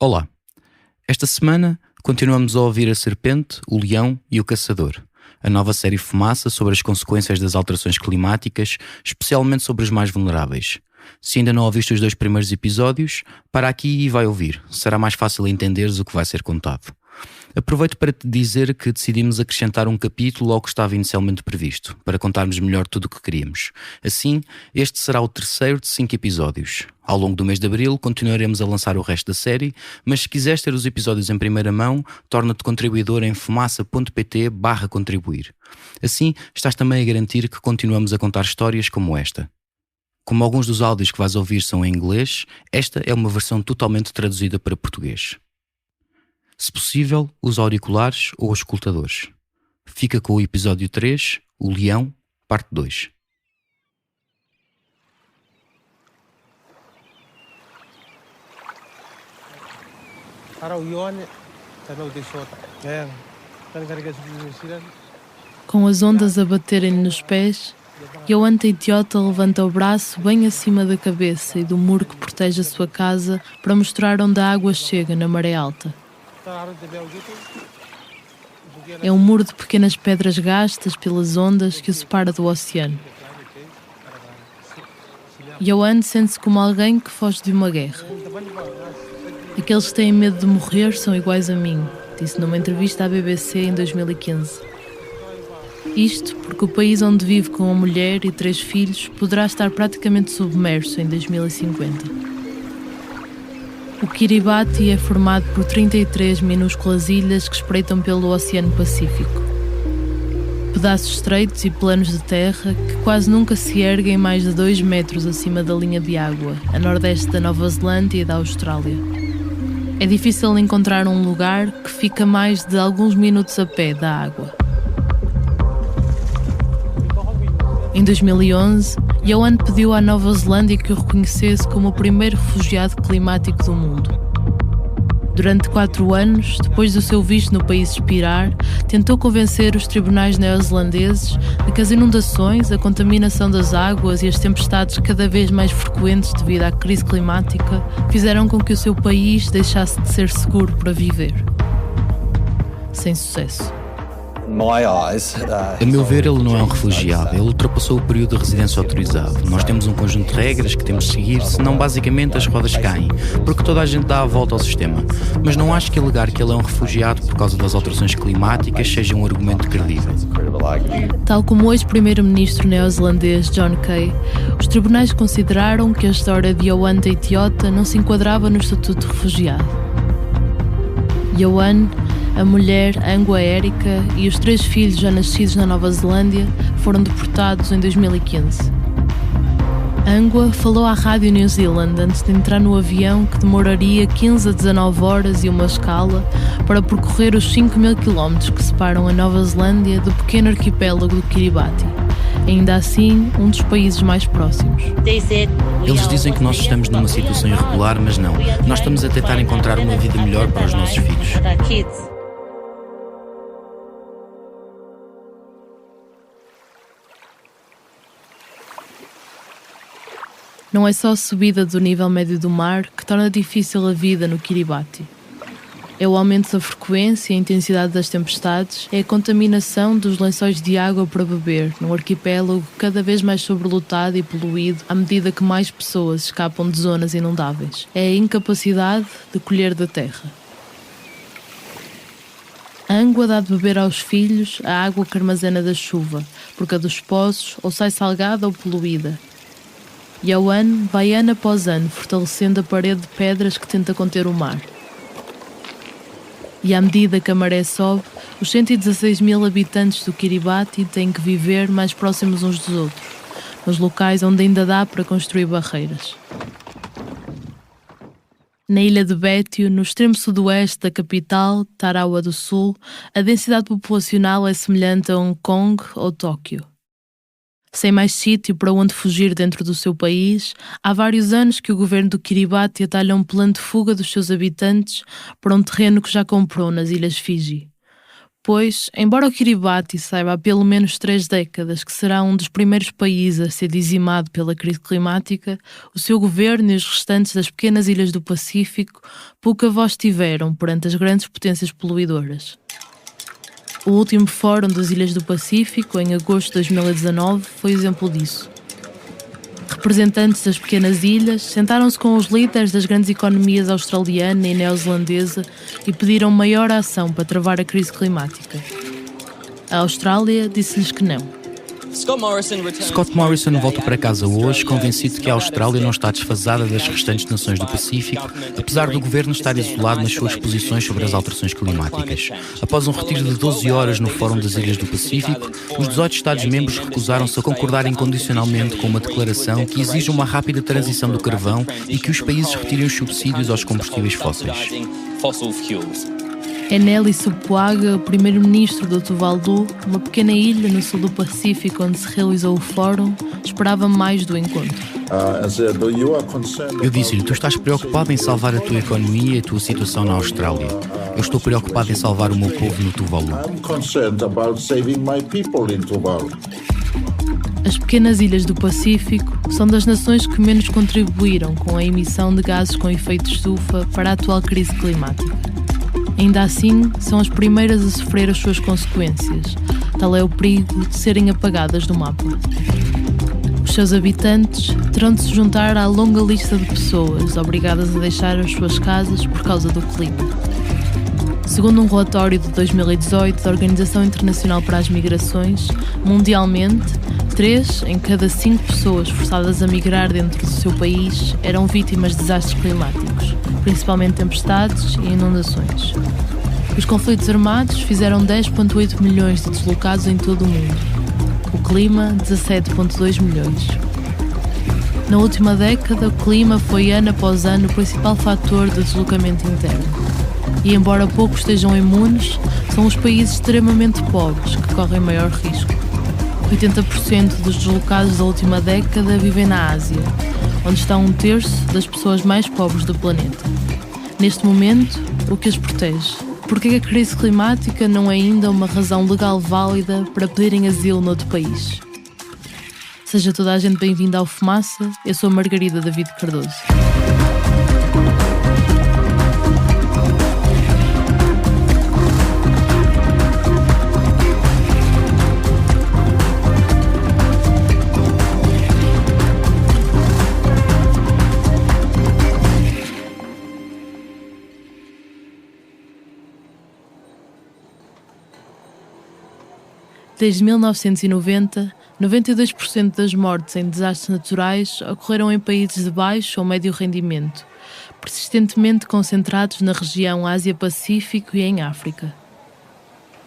Olá, esta semana continuamos a ouvir A Serpente, o Leão e o Caçador, a nova série Fumaça sobre as consequências das alterações climáticas, especialmente sobre os mais vulneráveis. Se ainda não ouviste os 2 primeiros episódios, para aqui e vai ouvir, será mais fácil entenderes o que vai ser contado. Aproveito para te dizer que decidimos acrescentar um capítulo ao que estava inicialmente previsto, para contarmos melhor tudo o que queríamos. Assim, este será o terceiro de 5 episódios. Ao longo do mês de abril continuaremos a lançar o resto da série, mas se quiseres ter os episódios em primeira mão, torna-te contribuidor em fumaça.pt/contribuir. Assim, estás também a garantir que continuamos a contar histórias como esta. Como alguns dos áudios que vais ouvir são em inglês, esta é uma versão totalmente traduzida para português. Se possível, use auriculares ou escutadores. Fica com o episódio 3, O Leão, parte 2. Com as ondas a baterem nos pés, Yoan Teitiota levanta o braço bem acima da cabeça e do muro que protege a sua casa para mostrar onde a água chega na maré alta. É um muro de pequenas pedras gastas pelas ondas que o separa do oceano. Yoan sente-se como alguém que foge de uma guerra. Aqueles que têm medo de morrer são iguais a mim, disse numa entrevista à BBC em 2015. Isto porque o país onde vive com uma mulher e 3 filhos poderá estar praticamente submerso em 2050. O Kiribati é formado por 33 minúsculas ilhas que espreitam pelo Oceano Pacífico. Pedaços estreitos e planos de terra que quase nunca se erguem mais de 2 metros acima da linha de água, a nordeste da Nova Zelândia e da Austrália. É difícil encontrar um lugar que fica mais de alguns minutos a pé da água. Em 2011, Yoan pediu à Nova Zelândia que o reconhecesse como o primeiro refugiado climático do mundo. Durante 4 anos, depois do seu visto no país expirar, tentou convencer os tribunais neozelandeses de que as inundações, a contaminação das águas e as tempestades cada vez mais frequentes devido à crise climática fizeram com que o seu país deixasse de ser seguro para viver. Sem sucesso. A meu ver, ele não é um refugiado, ele ultrapassou o período de residência autorizado. Nós temos um conjunto de regras que temos de seguir, senão basicamente as rodas caem, porque toda a gente dá a volta ao sistema. Mas não acho que alegar que ele é um refugiado por causa das alterações climáticas seja um argumento credível. Tal como o ex-primeiro-ministro neozelandês John Key, os tribunais consideraram que a história de Yoan Teitiota não se enquadrava no estatuto de refugiado. Yoan, a mulher, Angua Erica, e os 3 filhos já nascidos na Nova Zelândia foram deportados em 2015. Angua falou à Rádio New Zealand antes de entrar no avião que demoraria 15 a 19 horas e uma escala para percorrer os 5.000 km que separam a Nova Zelândia do pequeno arquipélago do Kiribati, ainda assim um dos países mais próximos. Eles dizem que nós estamos numa situação irregular, mas não. Nós estamos a tentar encontrar uma vida melhor para os nossos filhos. Não é só a subida do nível médio do mar que torna difícil a vida no Kiribati. É o aumento da frequência e intensidade das tempestades, é a contaminação dos lençóis de água para beber, num arquipélago cada vez mais sobrelotado e poluído à medida que mais pessoas escapam de zonas inundáveis. É a incapacidade de colher da terra. A Angua dá de beber aos filhos a água que armazena da chuva, porque a dos poços ou sai salgada ou poluída. Yoan vai ano após ano fortalecendo a parede de pedras que tenta conter o mar. E à medida que a maré sobe, os 116.000 habitantes do Kiribati têm que viver mais próximos uns dos outros, nos locais onde ainda dá para construir barreiras. Na ilha de Betio, no extremo sudoeste da capital, Tarawa do Sul, a densidade populacional é semelhante a Hong Kong ou Tóquio. Sem mais sítio para onde fugir dentro do seu país, há vários anos que o governo do Kiribati atalha um plano de fuga dos seus habitantes para um terreno que já comprou nas Ilhas Fiji. Pois, embora o Kiribati saiba há pelo menos 3 décadas que será um dos primeiros países a ser dizimado pela crise climática, o seu governo e os restantes das pequenas ilhas do Pacífico pouca voz tiveram perante as grandes potências poluidoras. O último Fórum das Ilhas do Pacífico, em agosto de 2019, foi exemplo disso. Representantes das pequenas ilhas sentaram-se com os líderes das grandes economias australiana e neozelandesa e pediram maior ação para travar a crise climática. A Austrália disse-lhes que não. Scott Morrison volta para casa hoje convencido que a Austrália não está desfasada das restantes nações do Pacífico, apesar do governo estar isolado nas suas posições sobre as alterações climáticas. Após um retiro de 12 horas no Fórum das Ilhas do Pacífico, os 18 Estados-membros recusaram-se a concordar incondicionalmente com uma declaração que exige uma rápida transição do carvão e que os países retirem os subsídios aos combustíveis fósseis. Eneli Sopoaga, o primeiro-ministro do Tuvalu, uma pequena ilha no sul do Pacífico onde se realizou o fórum, esperava mais do encontro. Eu disse-lhe, tu estás preocupado em salvar a tua economia e a tua situação na Austrália. Eu estou preocupado em salvar o meu povo no Tuvalu. As pequenas ilhas do Pacífico são das nações que menos contribuíram com a emissão de gases com efeito de estufa para a atual crise climática. Ainda assim, são as primeiras a sofrer as suas consequências. Tal é o perigo de serem apagadas do mapa. Os seus habitantes terão de se juntar à longa lista de pessoas obrigadas a deixar as suas casas por causa do clima. Segundo um relatório de 2018 da Organização Internacional para as Migrações, mundialmente, 3 em cada 5 pessoas forçadas a migrar dentro do seu país eram vítimas de desastres climáticos, principalmente tempestades e inundações. Os conflitos armados fizeram 10,8 milhões de deslocados em todo o mundo. O clima, 17,2 milhões. Na última década, o clima foi ano após ano o principal fator de deslocamento interno. E embora poucos estejam imunes, são os países extremamente pobres que correm maior risco. 80% dos deslocados da última década vivem na Ásia, onde está 1/3 das pessoas mais pobres do planeta. Neste momento, o que as protege? Porque a crise climática não é ainda uma razão legal válida para pedirem asilo noutro país? Seja toda a gente bem-vinda ao Fumaça, eu sou a Margarida David Cardoso. Desde 1990, 92% das mortes em desastres naturais ocorreram em países de baixo ou médio rendimento, persistentemente concentrados na região Ásia-Pacífico e em África.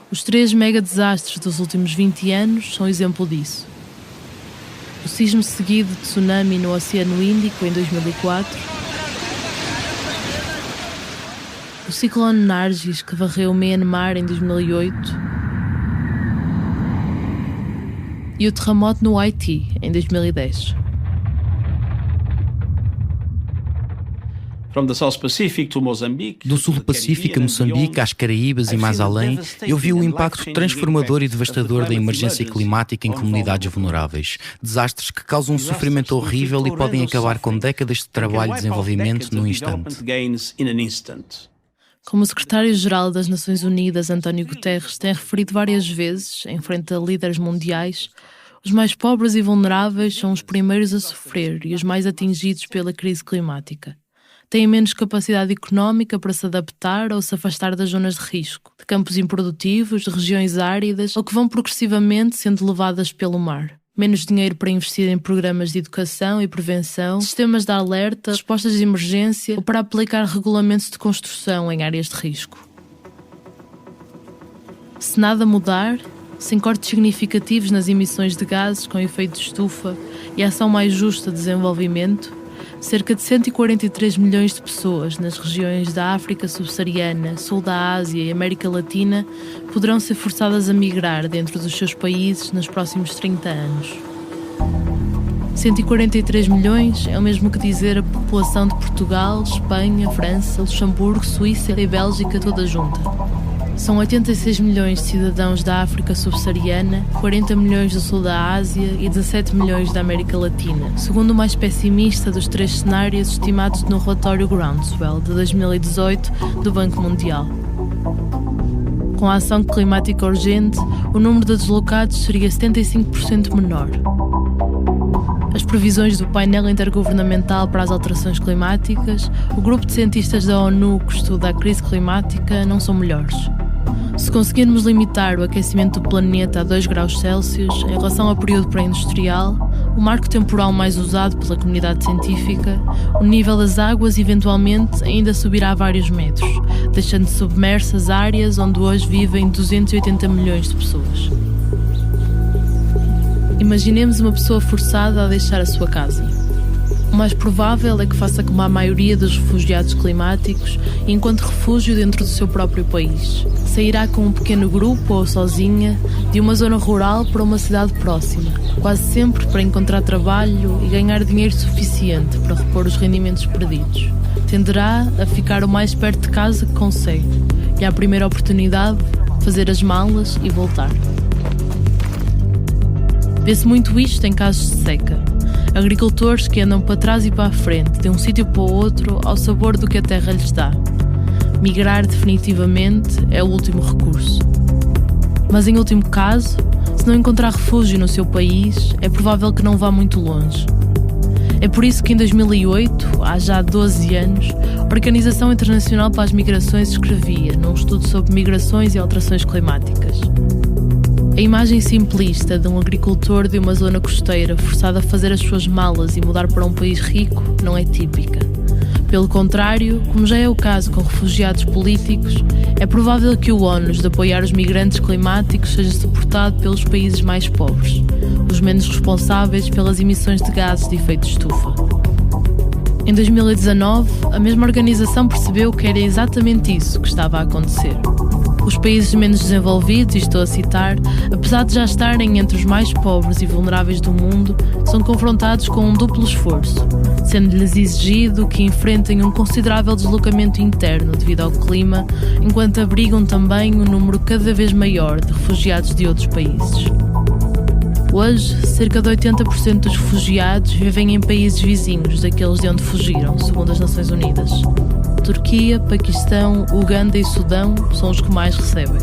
Os 3 megadesastres dos últimos 20 anos são exemplo disso. O sismo seguido de tsunami no Oceano Índico em 2004, o ciclone Nargis que varreu Myanmar em 2008, e o terremoto no Haiti, em 2010. Do sul do Pacífico a Moçambique, às Caraíbas e mais além, eu vi o impacto transformador e devastador da emergência climática em comunidades vulneráveis. Desastres que causam um sofrimento horrível e podem acabar com décadas de trabalho e desenvolvimento num instante. Como o secretário-geral das Nações Unidas, António Guterres, tem referido várias vezes, em frente a líderes mundiais, os mais pobres e vulneráveis são os primeiros a sofrer e os mais atingidos pela crise climática. Têm menos capacidade económica para se adaptar ou se afastar das zonas de risco, de campos improdutivos, de regiões áridas ou que vão progressivamente sendo levadas pelo mar. Menos dinheiro para investir em programas de educação e prevenção, sistemas de alerta, respostas de emergência ou para aplicar regulamentos de construção em áreas de risco. Se nada mudar, sem cortes significativos nas emissões de gases com efeito de estufa e ação mais justa de desenvolvimento, cerca de 143 milhões de pessoas nas regiões da África subsaariana, Sul da Ásia e América Latina poderão ser forçadas a migrar dentro dos seus países nos próximos 30 anos. 143 milhões é o mesmo que dizer a população de Portugal, Espanha, França, Luxemburgo, Suíça e Bélgica toda junta. São 86 milhões de cidadãos da África subsaariana, 40 milhões do sul da Ásia e 17 milhões da América Latina, segundo o mais pessimista dos 3 cenários estimados no relatório Groundswell de 2018 do Banco Mundial. Com a ação climática urgente, o número de deslocados seria 75% menor. As previsões do painel intergovernamental para as alterações climáticas, o grupo de cientistas da ONU que estuda a crise climática, não são melhores. Se conseguirmos limitar o aquecimento do planeta a 2 graus Celsius em relação ao período pré-industrial, o marco temporal mais usado pela comunidade científica, o nível das águas eventualmente ainda subirá vários metros, deixando submersas áreas onde hoje vivem 280 milhões de pessoas. Imaginemos uma pessoa forçada a deixar a sua casa. O mais provável é que faça como a maioria dos refugiados climáticos e encontre refúgio dentro do seu próprio país. Sairá com um pequeno grupo ou sozinha de uma zona rural para uma cidade próxima, quase sempre para encontrar trabalho e ganhar dinheiro suficiente para repor os rendimentos perdidos. Tenderá a ficar o mais perto de casa que consegue e, à primeira oportunidade, fazer as malas e voltar. Vê-se muito isto em casos de seca. Agricultores que andam para trás e para a frente, de um sítio para o outro, ao sabor do que a terra lhes dá. Migrar definitivamente é o último recurso. Mas em último caso, se não encontrar refúgio no seu país, é provável que não vá muito longe. É por isso que em 2008, há já 12 anos, a Organização Internacional para as Migrações escrevia, num estudo sobre migrações e alterações climáticas: a imagem simplista de um agricultor de uma zona costeira forçado a fazer as suas malas e mudar para um país rico não é típica. Pelo contrário, como já é o caso com refugiados políticos, é provável que o ónus de apoiar os migrantes climáticos seja suportado pelos países mais pobres, os menos responsáveis pelas emissões de gases de efeito estufa. Em 2019, a mesma organização percebeu que era exatamente isso que estava a acontecer. Os países menos desenvolvidos, e estou a citar, apesar de já estarem entre os mais pobres e vulneráveis do mundo, são confrontados com um duplo esforço, sendo-lhes exigido que enfrentem um considerável deslocamento interno devido ao clima, enquanto abrigam também um número cada vez maior de refugiados de outros países. Hoje, cerca de 80% dos refugiados vivem em países vizinhos daqueles de onde fugiram, segundo as Nações Unidas. Turquia, Paquistão, Uganda e Sudão são os que mais recebem.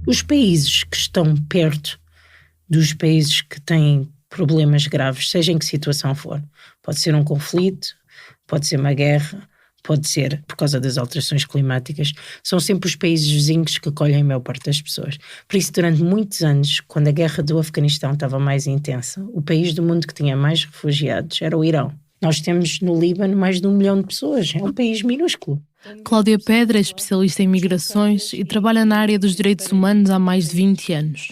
Os países que estão perto dos países que têm problemas graves, seja em que situação for, pode ser um conflito, pode ser uma guerra, pode ser por causa das alterações climáticas, são sempre os países vizinhos que acolhem a maior parte das pessoas. Por isso, durante muitos anos, quando a guerra do Afeganistão estava mais intensa, o país do mundo que tinha mais refugiados era o Irão. Nós temos no Líbano mais de 1 milhão de pessoas, é um país minúsculo. Cláudia Pedra é especialista em migrações e trabalha na área dos direitos humanos há mais de 20 anos.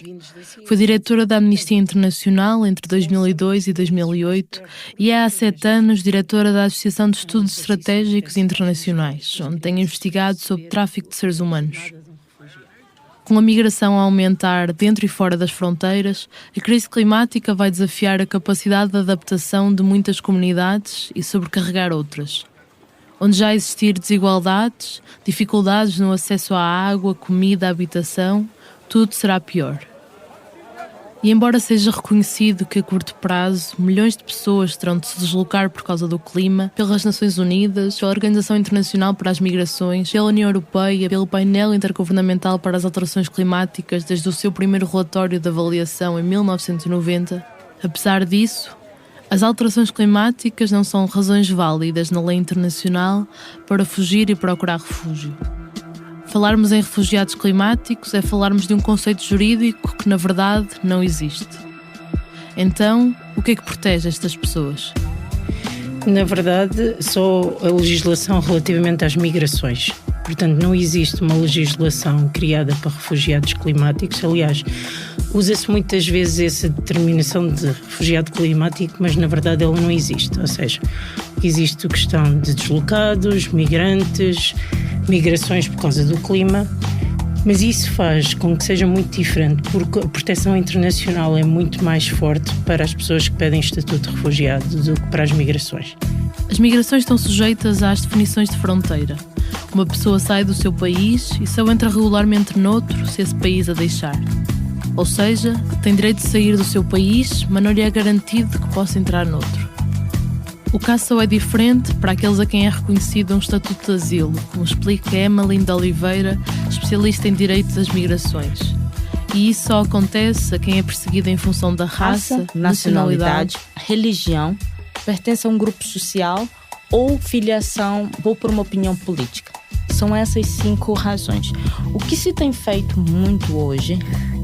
Foi diretora da Amnistia Internacional entre 2002 e 2008 e é há 7 anos diretora da Associação de Estudos Estratégicos Internacionais, onde tem investigado sobre tráfico de seres humanos. Com a migração a aumentar dentro e fora das fronteiras, a crise climática vai desafiar a capacidade de adaptação de muitas comunidades e sobrecarregar outras. Onde já existir desigualdades, dificuldades no acesso à água, comida, habitação, tudo será pior. E embora seja reconhecido que a curto prazo milhões de pessoas terão de se deslocar por causa do clima, pelas Nações Unidas, pela Organização Internacional para as Migrações, pela União Europeia, pelo painel intergovernamental para as alterações climáticas desde o seu primeiro relatório de avaliação em 1990, apesar disso, as alterações climáticas não são razões válidas na lei internacional para fugir e procurar refúgio. Falarmos em refugiados climáticos é falarmos de um conceito jurídico que, na verdade, não existe. Então, o que é que protege estas pessoas? Na verdade, só a legislação relativamente às migrações. Portanto, não existe uma legislação criada para refugiados climáticos. Aliás, usa-se muitas vezes essa determinação de refugiado climático, mas na verdade ela não existe. Ou seja, existe a questão de deslocados, migrantes, migrações por causa do clima, mas isso faz com que seja muito diferente, porque a proteção internacional é muito mais forte para as pessoas que pedem estatuto de refugiado do que para as migrações. As migrações estão sujeitas às definições de fronteira. Uma pessoa sai do seu país e só entra regularmente noutro se esse país a deixar. Ou seja, tem direito de sair do seu país, mas não lhe é garantido que possa entrar noutro. O caso só é diferente para aqueles a quem é reconhecido um estatuto de asilo, como explica Emmeline de Oliveira, especialista em direito das migrações. E isso só acontece a quem é perseguido em função da raça, nacionalidade, religião, pertence a um grupo social ou filiação ou por uma opinião política. São essas 5 razões. O que se tem feito muito hoje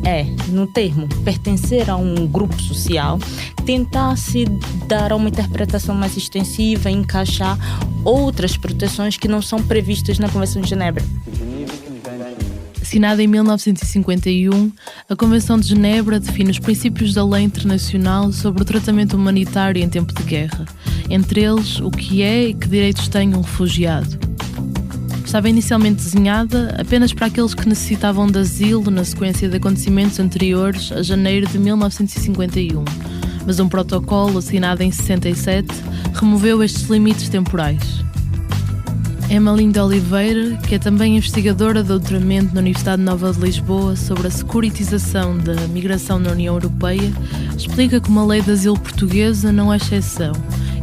é, no termo pertencer a um grupo social, tentar se dar uma interpretação mais extensiva e encaixar outras proteções que não são previstas na Convenção de Genebra. Assinada em 1951, a Convenção de Genebra define os princípios da lei internacional sobre o tratamento humanitário em tempo de guerra, entre eles o que é e que direitos tem um refugiado. Estava inicialmente desenhada apenas para aqueles que necessitavam de asilo na sequência de acontecimentos anteriores a janeiro de 1951, mas um protocolo assinado em 67 removeu estes limites temporais. Emmeline de Oliveira, que é também investigadora de doutoramento na Universidade Nova de Lisboa sobre a securitização da migração na União Europeia, explica que uma lei de asilo portuguesa não é exceção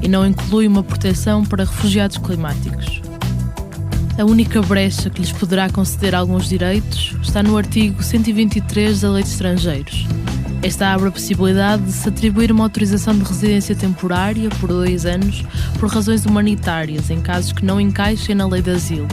e não inclui uma proteção para refugiados climáticos. A única brecha que lhes poderá conceder alguns direitos está no artigo 123 da Lei de Estrangeiros. Esta abre a possibilidade de se atribuir uma autorização de residência temporária por 2 anos por razões humanitárias, em casos que não encaixem na lei de asilo.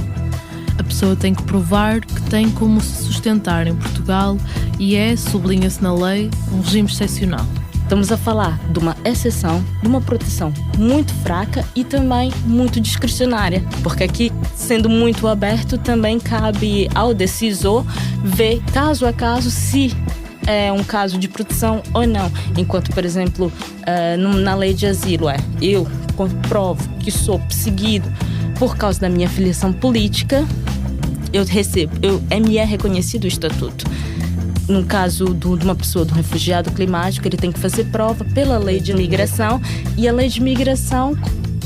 A pessoa tem que provar que tem como se sustentar em Portugal e é, sublinha-se na lei, um regime excepcional. Estamos a falar de uma exceção, de uma proteção muito fraca e também muito discricionária, porque aqui, sendo muito aberto, também cabe ao decisor ver, caso a caso, se é um caso de proteção ou não. Enquanto, por exemplo, na lei de asilo, eu comprovo que sou perseguido por causa da minha filiação política, me é reconhecido o estatuto. No caso de uma pessoa, de um refugiado climático, ele tem que fazer prova pela lei de migração, e a lei de migração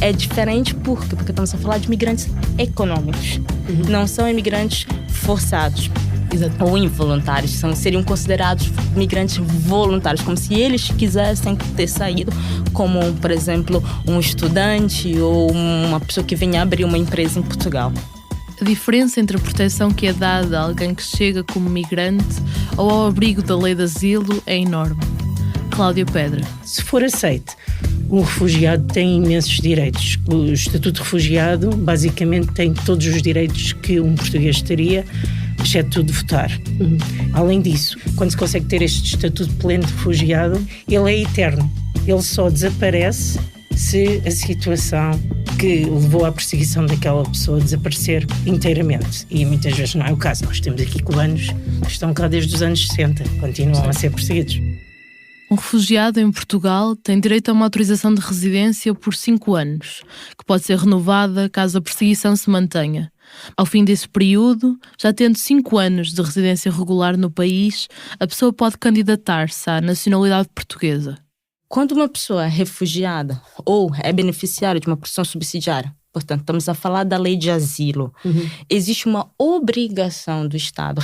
é diferente porque estamos a falar de migrantes econômicos, não são imigrantes forçados. Exato. Ou involuntários, seriam considerados migrantes voluntários, como se eles quisessem ter saído, como, por exemplo, um estudante ou uma pessoa que venha abrir uma empresa em Portugal. A diferença entre a proteção que é dada a alguém que chega como migrante ou ao abrigo da lei de asilo é enorme. Cláudia Pedra. Se for aceite, um refugiado tem imensos direitos. O Estatuto de Refugiado basicamente tem todos os direitos que um português teria, exceto o de votar. Além disso, quando se consegue ter este estatuto pleno de refugiado, ele é eterno. Ele só desaparece se a situação que levou à perseguição daquela pessoa desaparecer inteiramente. E muitas vezes não é o caso. Nós temos aqui cubanos que estão cá desde os anos 60, continuam a ser perseguidos. Um refugiado em Portugal tem direito a uma autorização de residência por 5 anos, que pode ser renovada caso a perseguição se mantenha. Ao fim desse período, já tendo 5 anos de residência regular no país, a pessoa pode candidatar-se à nacionalidade portuguesa. Quando uma pessoa é refugiada ou é beneficiária de uma proteção subsidiária, portanto, estamos a falar da lei de asilo, existe uma obrigação do Estado,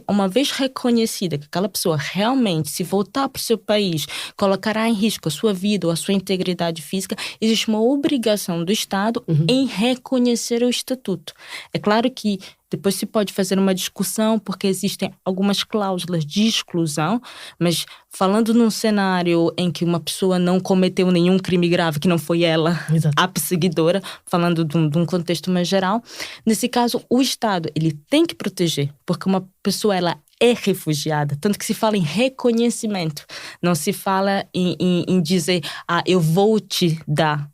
uma vez reconhecida que aquela pessoa realmente, se voltar para o seu país, colocará em risco a sua vida ou a sua integridade física, existe uma obrigação do Estado em reconhecer o estatuto. É claro que depois se pode fazer uma discussão, porque existem algumas cláusulas de exclusão, mas falando num cenário em que uma pessoa não cometeu nenhum crime grave, que não foi ela, Exato, a perseguidora, falando de um contexto mais geral, nesse caso o Estado ele tem que proteger, porque uma pessoa ela é refugiada, tanto que se fala em reconhecimento, não se fala em dizer, eu vou te dar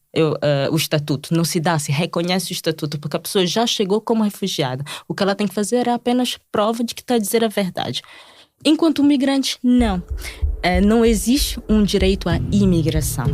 o estatuto. Não se dá, se reconhece o estatuto, porque a pessoa já chegou como refugiada. O que ela tem que fazer é apenas prova de que está a dizer a verdade. Enquanto o migrante, não. Não existe um direito à imigração.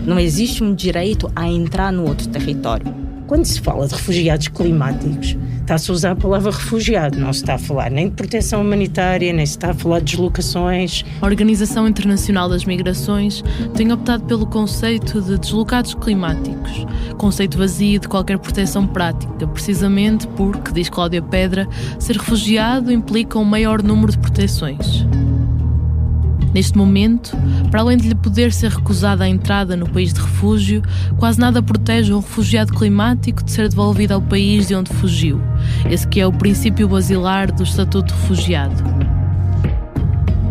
Não existe um direito a entrar no outro território. Quando se fala de refugiados climáticos, está-se a usar a palavra refugiado, não se está a falar nem de proteção humanitária, nem se está a falar de deslocações. A Organização Internacional das Migrações tem optado pelo conceito de deslocados climáticos, conceito vazio de qualquer proteção prática, precisamente porque, diz Cláudia Pedra, ser refugiado implica um maior número de proteções. Neste momento, para além de lhe poder ser recusada a entrada no país de refúgio, quase nada protege um refugiado climático de ser devolvido ao país de onde fugiu, esse que é o princípio basilar do Estatuto de Refugiado.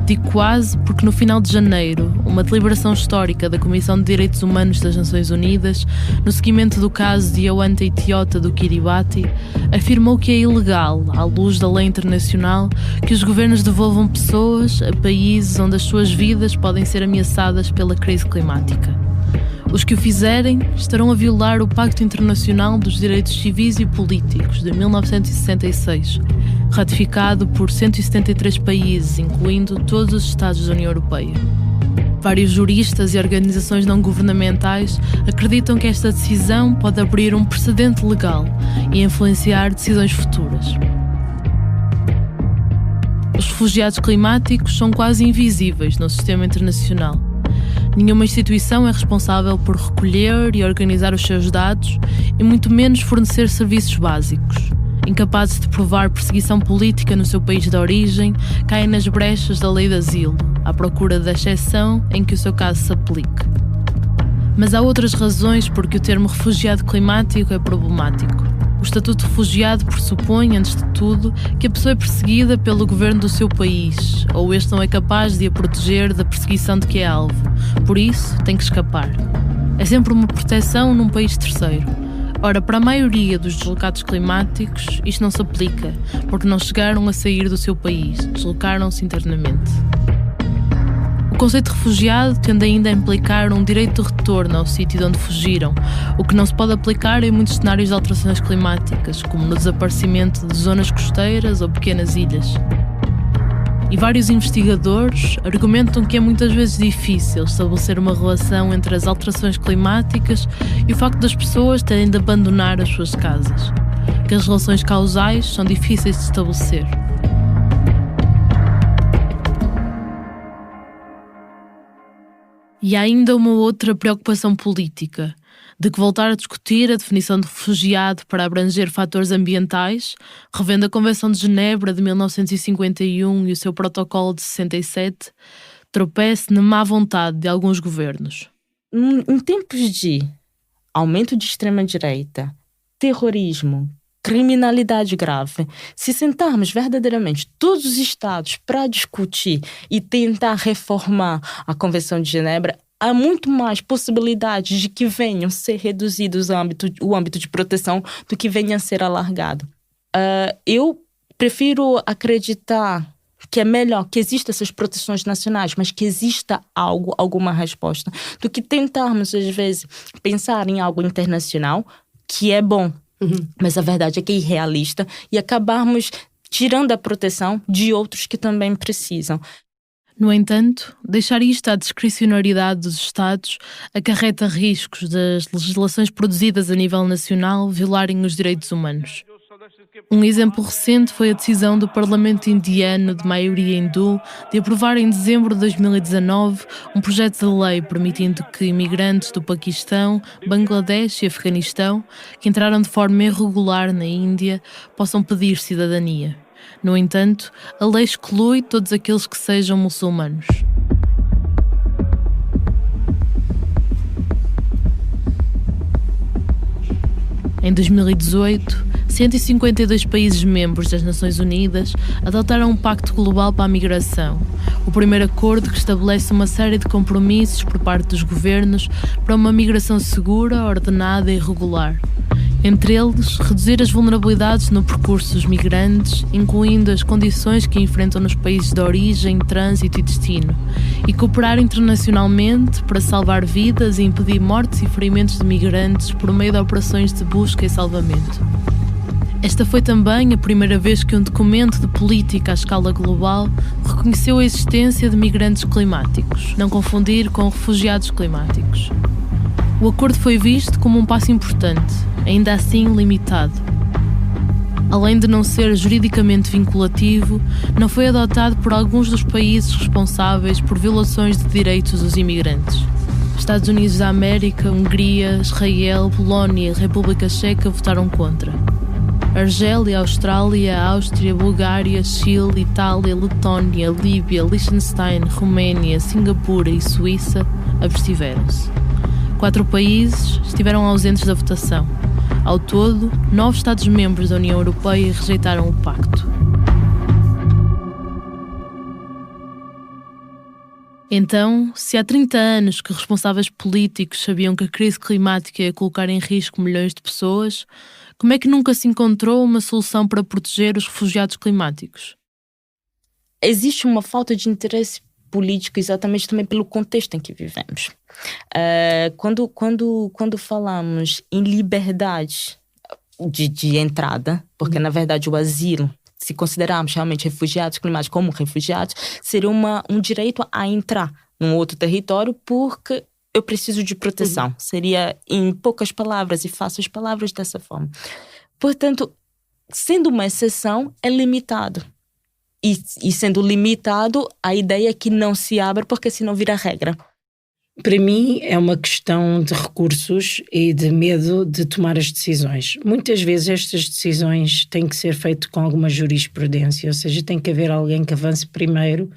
Digo quase porque no final de janeiro, uma deliberação histórica da Comissão de Direitos Humanos das Nações Unidas, no seguimento do caso de Ioanta e Tiota do Kiribati, afirmou que é ilegal, à luz da lei internacional, que os governos devolvam pessoas a países onde as suas vidas podem ser ameaçadas pela crise climática. Os que o fizerem estarão a violar o Pacto Internacional dos Direitos Civis e Políticos de 1966, ratificado por 173 países, incluindo todos os Estados da União Europeia. Vários juristas e organizações não governamentais acreditam que esta decisão pode abrir um precedente legal e influenciar decisões futuras. Os refugiados climáticos são quase invisíveis no sistema internacional. Nenhuma instituição é responsável por recolher e organizar os seus dados e muito menos fornecer serviços básicos. Incapazes de provar perseguição política no seu país de origem, caem nas brechas da lei de asilo, à procura da exceção em que o seu caso se aplique. Mas há outras razões por que o termo refugiado climático é problemático. O Estatuto de Refugiado pressupõe, antes de tudo, que a pessoa é perseguida pelo governo do seu país, ou este não é capaz de a proteger da perseguição de que é alvo. Por isso, tem que escapar. É sempre uma proteção num país terceiro. Ora, para a maioria dos deslocados climáticos, isto não se aplica, porque não chegaram a sair do seu país, deslocaram-se internamente. O conceito de refugiado tende ainda a implicar um direito de retorno ao sítio de onde fugiram, o que não se pode aplicar em muitos cenários de alterações climáticas, como no desaparecimento de zonas costeiras ou pequenas ilhas. E vários investigadores argumentam que é muitas vezes difícil estabelecer uma relação entre as alterações climáticas e o facto das pessoas terem de abandonar as suas casas, que as relações causais são difíceis de estabelecer. E há ainda uma outra preocupação política, de que voltar a discutir a definição de refugiado para abranger fatores ambientais, revendo a Convenção de Genebra de 1951 e o seu protocolo de 67, tropece na má vontade de alguns governos. Em tempos de aumento de extrema-direita, terrorismo, criminalidade grave, se sentarmos verdadeiramente todos os estados para discutir e tentar reformar a Convenção de Genebra, há muito mais possibilidades de que venham ser reduzidos o âmbito de proteção do que venha a ser alargado. Eu prefiro acreditar que é melhor que existam essas proteções nacionais, mas que exista alguma resposta, do que tentarmos, às vezes, pensar em algo internacional, que é bom, mas a verdade é que é irrealista, e acabarmos tirando a proteção de outros que também precisam. No entanto, deixar isto à discricionariedade dos Estados acarreta riscos das legislações produzidas a nível nacional violarem os direitos humanos. Um exemplo recente foi a decisão do Parlamento indiano de maioria hindu de aprovar em dezembro de 2019 um projeto de lei permitindo que imigrantes do Paquistão, Bangladesh e Afeganistão, que entraram de forma irregular na Índia, possam pedir cidadania. No entanto, a lei exclui todos aqueles que sejam muçulmanos. Em 2018, 152 países membros das Nações Unidas adotaram um pacto global para a migração, o primeiro acordo que estabelece uma série de compromissos por parte dos governos para uma migração segura, ordenada e regular. Entre eles, reduzir as vulnerabilidades no percurso dos migrantes, incluindo as condições que enfrentam nos países de origem, trânsito e destino, e cooperar internacionalmente para salvar vidas e impedir mortes e ferimentos de migrantes por meio de operações de busca e salvamento. Esta foi também a primeira vez que um documento de política à escala global reconheceu a existência de migrantes climáticos, não confundir com refugiados climáticos. O acordo foi visto como um passo importante, ainda assim limitado. além de não ser juridicamente vinculativo, não foi adotado por alguns dos países responsáveis por violações de direitos dos imigrantes. Estados Unidos da América, Hungria, Israel, Polónia e República Checa votaram contra. Argélia, Austrália, Áustria, Bulgária, Chile, Itália, Letónia, Líbia, Liechtenstein, Roménia, Singapura e Suíça abstiveram-se. 4 países estiveram ausentes da votação. Ao todo, 9 Estados-membros da União Europeia rejeitaram o pacto. Então, se há 30 anos que responsáveis políticos sabiam que a crise climática ia colocar em risco milhões de pessoas, como é que nunca se encontrou uma solução para proteger os refugiados climáticos? Existe uma falta de interesse político exatamente também pelo contexto em que vivemos. Quando falamos em liberdade de entrada, porque na verdade o asilo, se considerarmos realmente refugiados climáticos como refugiados, seria um direito a entrar num outro território porque eu preciso de proteção. Seria em poucas palavras, e faço as palavras dessa forma. Portanto, sendo uma exceção, é limitado. E sendo limitado, a ideia é que não se abra, porque senão vira regra. Para mim é uma questão de recursos e de medo de tomar as decisões. Muitas vezes estas decisões têm que ser feitas com alguma jurisprudência, ou seja, tem que haver alguém que avance primeiro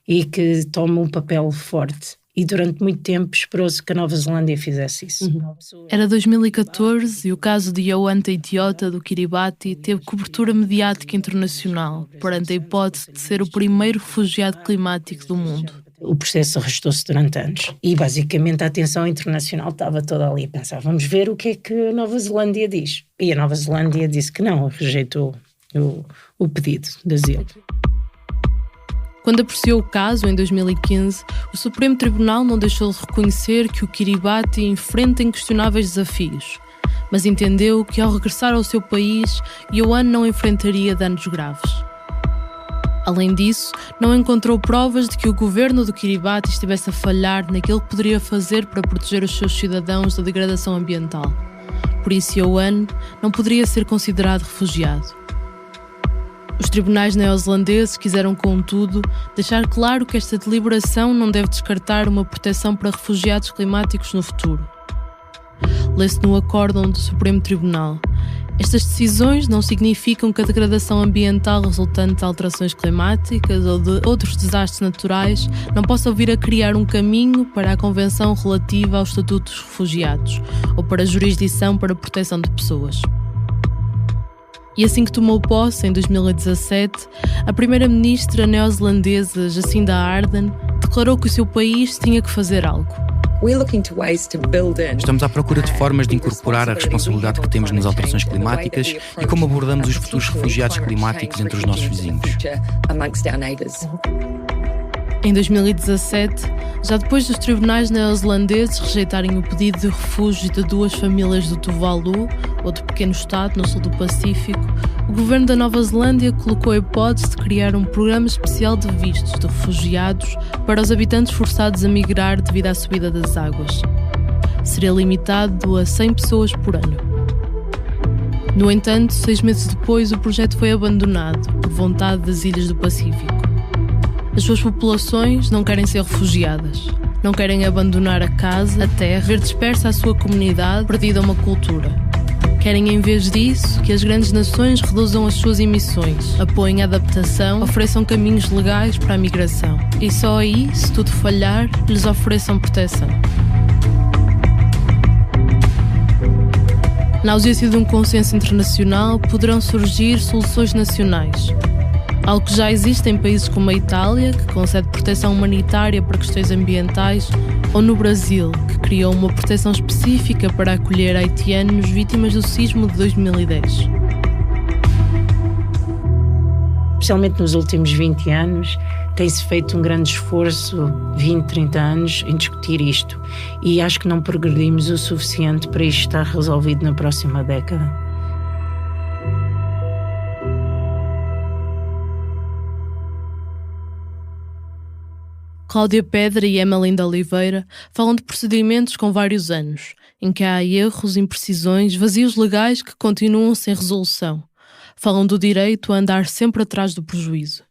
e que tome um papel forte. E durante muito tempo esperou-se que a Nova Zelândia fizesse isso. Era 2014 e o caso de Yohan Teitiota do Kiribati teve cobertura mediática internacional perante a hipótese de ser o primeiro refugiado climático do mundo. O processo arrastou-se durante anos e basicamente a atenção internacional estava toda ali a pensar, vamos ver o que é que a Nova Zelândia diz. E a Nova Zelândia disse que não, rejeitou o pedido de asilo. Quando apreciou o caso, em 2015, o Supremo Tribunal não deixou de reconhecer que o Kiribati enfrenta inquestionáveis desafios, mas entendeu que ao regressar ao seu país, Yohan não enfrentaria danos graves. Além disso, não encontrou provas de que o governo do Kiribati estivesse a falhar naquilo que poderia fazer para proteger os seus cidadãos da degradação ambiental. Por isso, Yohan não poderia ser considerado refugiado. Os tribunais neozelandeses quiseram, contudo, deixar claro que esta deliberação não deve descartar uma proteção para refugiados climáticos no futuro. Lê-se no acórdão do Supremo Tribunal: estas decisões não significam que a degradação ambiental resultante de alterações climáticas ou de outros desastres naturais não possa vir a criar um caminho para a Convenção relativa ao Estatuto dos Refugiados ou para a jurisdição para a proteção de pessoas. E assim que tomou posse, em 2017, a primeira-ministra neozelandesa Jacinda Ardern declarou que o seu país tinha que fazer algo. Estamos à procura de formas de incorporar a responsabilidade que temos nas alterações climáticas e como abordamos os futuros refugiados climáticos entre os nossos vizinhos. Em 2017, já depois dos tribunais neozelandeses rejeitarem o pedido de refúgio de 2 famílias do Tuvalu, outro pequeno estado no sul do Pacífico, o governo da Nova Zelândia colocou a hipótese de criar um programa especial de vistos de refugiados para os habitantes forçados a migrar devido à subida das águas. Seria limitado a 100 pessoas por ano. No entanto, 6 meses depois, o projeto foi abandonado por vontade das ilhas do Pacífico. As suas populações não querem ser refugiadas, não querem abandonar a casa, a terra, ver dispersa a sua comunidade, perdida a uma cultura. Querem, em vez disso, que as grandes nações reduzam as suas emissões, apoiem a adaptação, ofereçam caminhos legais para a migração. E só aí, se tudo falhar, lhes ofereçam proteção. Na ausência de um consenso internacional, poderão surgir soluções nacionais. Algo que já existe em países como a Itália, que concede proteção humanitária para questões ambientais, ou no Brasil, que criou uma proteção específica para acolher haitianos vítimas do sismo de 2010. Especialmente nos últimos 20 anos, tem-se feito um grande esforço, 20, 30 anos, em discutir isto. E acho que não progredimos o suficiente para isto estar resolvido na próxima década. Cláudia Pedra e Emelinda Oliveira falam de procedimentos com vários anos, em que há erros, imprecisões, vazios legais que continuam sem resolução. Falam do direito a andar sempre atrás do prejuízo.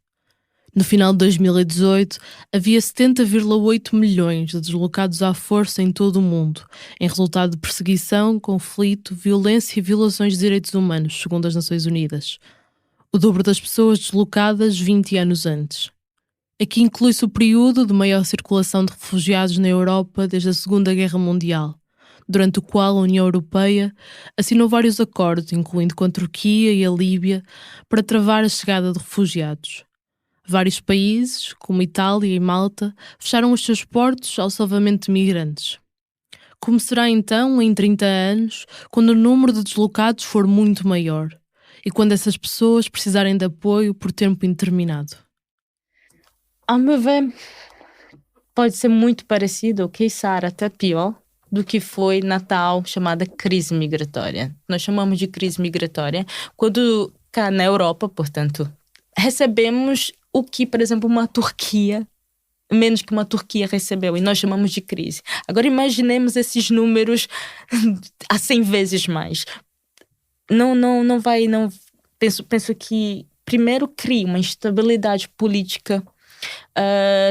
No final de 2018, havia 70,8 milhões de deslocados à força em todo o mundo, em resultado de perseguição, conflito, violência e violações de direitos humanos, segundo as Nações Unidas. O dobro das pessoas deslocadas 20 anos antes. Aqui inclui-se o período de maior circulação de refugiados na Europa desde a Segunda Guerra Mundial, durante o qual a União Europeia assinou vários acordos, incluindo com a Turquia e a Líbia, para travar a chegada de refugiados. Vários países, como Itália e Malta, fecharam os seus portos ao salvamento de migrantes. Como será então em 30 anos, quando o número de deslocados for muito maior e quando essas pessoas precisarem de apoio por tempo indeterminado? Ao meu ver, pode ser muito parecido, ou quiçá até pior, do que foi na tal chamada crise migratória. Nós chamamos de crise migratória quando cá na Europa, portanto, recebemos o que, por exemplo, uma Turquia, menos que uma Turquia recebeu, e nós chamamos de crise. Agora imaginemos esses números a 100 vezes mais. Não vai. Penso que primeiro cria uma instabilidade política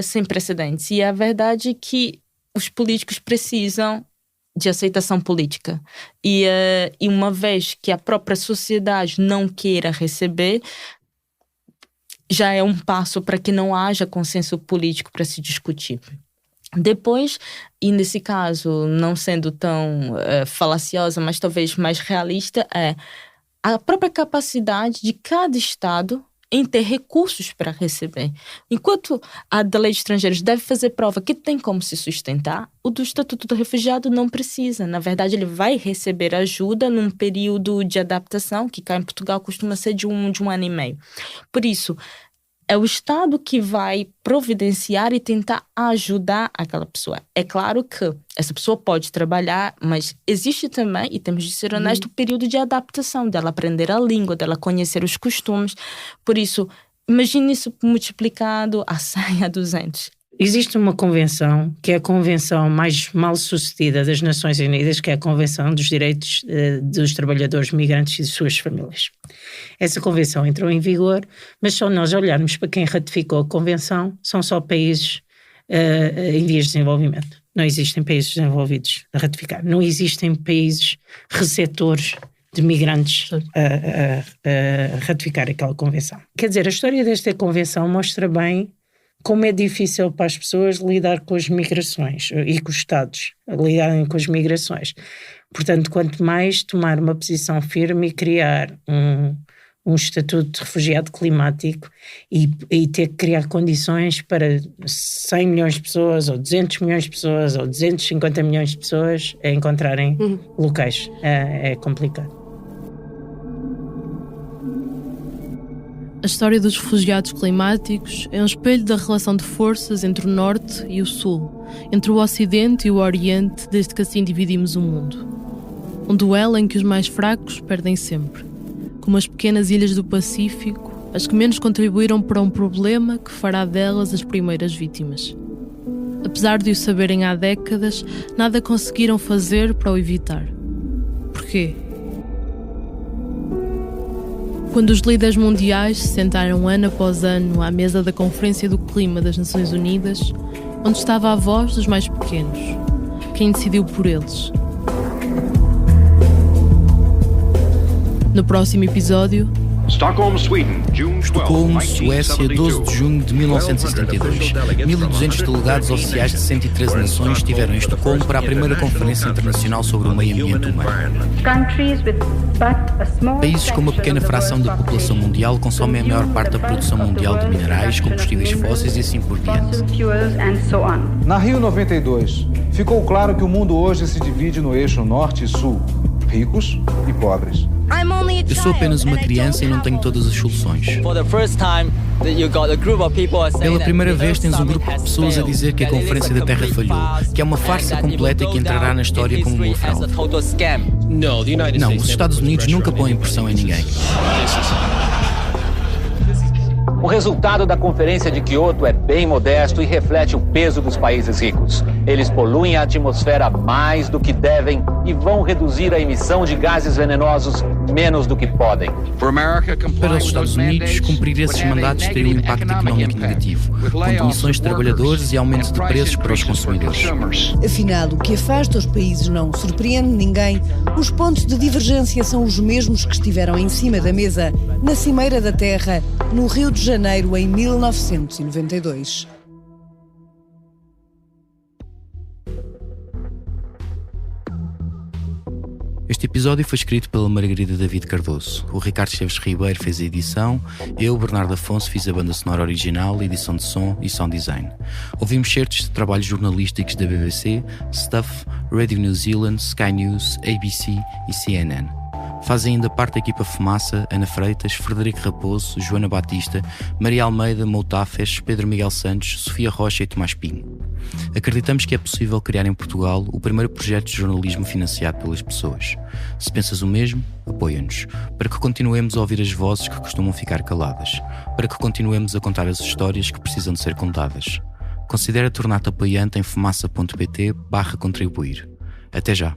sem precedentes. E a verdade é que os políticos precisam de aceitação política. E uma vez que a própria sociedade não queira receber, já é um passo para que não haja consenso político para se discutir. Depois, e nesse caso, não sendo tão falaciosa, mas talvez mais realista, é a própria capacidade de cada Estado em ter recursos para receber. Enquanto a da lei de estrangeiros deve fazer prova que tem como se sustentar, o do Estatuto do Refugiado não precisa. Na verdade, ele vai receber ajuda num período de adaptação, que cá em Portugal costuma ser de um ano e meio. Por isso, é o Estado que vai providenciar e tentar ajudar aquela pessoa. É claro que essa pessoa pode trabalhar, mas existe também, e temos de ser honestos, o período de adaptação, dela aprender a língua, dela conhecer os costumes. Por isso, imagine isso multiplicado a 100, a 200. Existe uma convenção, que é a convenção mais mal sucedida das Nações Unidas, que é a Convenção dos Direitos dos Trabalhadores Migrantes e de suas famílias. Essa convenção entrou em vigor, mas só nós olharmos para quem ratificou a convenção, são só países em vias de desenvolvimento. Não existem países desenvolvidos a ratificar. Não existem países receptores de migrantes a ratificar aquela convenção. Quer dizer, a história desta convenção mostra bem como é difícil para as pessoas lidar com as migrações e com os Estados lidarem com as migrações. Portanto, quanto mais tomar uma posição firme e criar um estatuto de refugiado climático e ter que criar condições para 100 milhões de pessoas, ou 200 milhões de pessoas, ou 250 milhões de pessoas a encontrarem locais. É complicado. A história dos refugiados climáticos é um espelho da relação de forças entre o Norte e o Sul, entre o Ocidente e o Oriente, desde que assim dividimos o mundo. Um duelo em que os mais fracos perdem sempre, como as pequenas ilhas do Pacífico, as que menos contribuíram para um problema que fará delas as primeiras vítimas. Apesar de o saberem há décadas, nada conseguiram fazer para o evitar. Porquê? Quando os líderes mundiais se sentaram ano após ano à mesa da Conferência do Clima das Nações Unidas, onde estava a voz dos mais pequenos, quem decidiu por eles. No próximo episódio, Stockholm, Suécia, 12 de junho de 1972. 1.200 delegados oficiais de 113 nações estiveram em Estocolmo para a primeira Conferência Internacional sobre o Meio Ambiente Humano. Países com uma pequena fração da população mundial consomem a maior parte da produção mundial de minerais, combustíveis fósseis e assim por diante. Na Rio 92, ficou claro que o mundo hoje se divide no eixo norte e sul, ricos e pobres. Eu sou apenas uma criança e não tenho todas as soluções. Pela primeira vez tens um grupo de pessoas a dizer que a Conferência da Terra falhou, que é uma farsa completa e que entrará na história como uma fraude. Não, os Estados Unidos nunca põem pressão em ninguém. O resultado da Conferência de Quioto é bem modesto e reflete o peso dos países ricos. Eles poluem a atmosfera mais do que devem e vão reduzir a emissão de gases venenosos menos do que podem. Para os Estados Unidos, cumprir esses mandatos teria um impacto económico negativo, com demissões de trabalhadores e aumento de preços para os consumidores. Afinal, o que afasta os países não surpreende ninguém. Os pontos de divergência são os mesmos que estiveram em cima da mesa, na Cimeira da Terra, no Rio de Janeiro, em 1992. Este episódio foi escrito pela Margarida David Cardoso. O Ricardo Esteves Ribeiro fez a edição. Eu, Bernardo Afonso, fiz a banda sonora original, edição de som e sound design. Ouvimos certos de trabalhos jornalísticos da BBC, Stuff, Radio New Zealand, Sky News, ABC e CNN. Fazem ainda parte da equipa Fumaça, Ana Freitas, Frederico Raposo, Joana Batista, Maria Almeida, Moutafes, Pedro Miguel Santos, Sofia Rocha e Tomás Pinho. Acreditamos que é possível criar em Portugal o primeiro projeto de jornalismo financiado pelas pessoas. Se pensas o mesmo, apoia-nos, para que continuemos a ouvir as vozes que costumam ficar caladas, para que continuemos a contar as histórias que precisam de ser contadas. Considera tornar-te apoiante em fumaça.pt/contribuir. Até já!